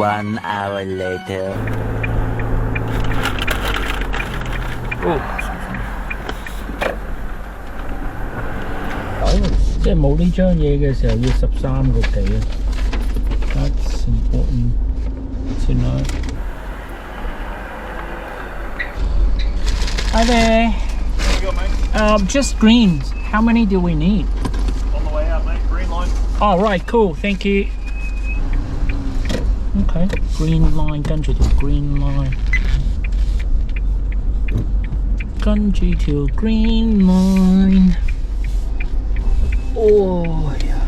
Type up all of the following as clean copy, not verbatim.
1 hour later. 即係冇呢張嘢嘅時候要13個幾啊。That's important to know. Hi there. What you got, mate? Just greens. How many do we need? On the way out, mate. Green line. Oh, right, cool. Thank you. Okay, green line 跟住條 green line， 跟住條 green line。Oh yeah.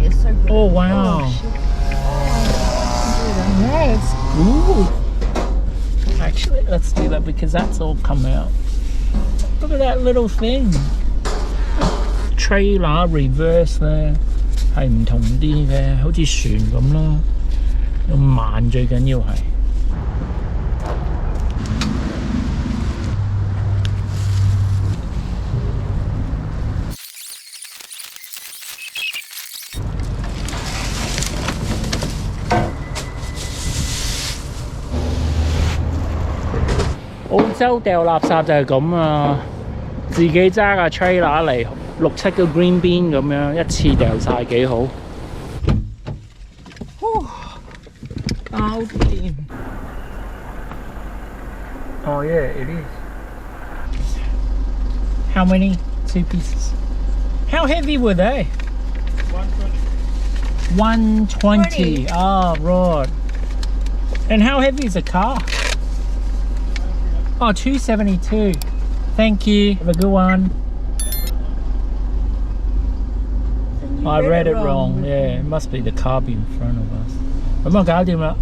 You're so good. Oh wow. Yeah, it's good. Actually, let's do that because that's all come out. Look at that little thing. Trailer reverse 咧係唔同啲嘅，好似船咁咯，要慢最緊要係。澳洲掉垃圾就係咁啊！自己揸架 trailer 嚟6、7個 green bin 咁樣一次掉晒幾好。搞掂。Oh yeah, it is. How many? 2 pieces. How heavy were they? 120. Oh, right. And how heavy is a car? Oh, 272. Thank you. Have a good one. I read it wrong. Yeah, it must be the car in front of us. 咁啊，搞掂啦。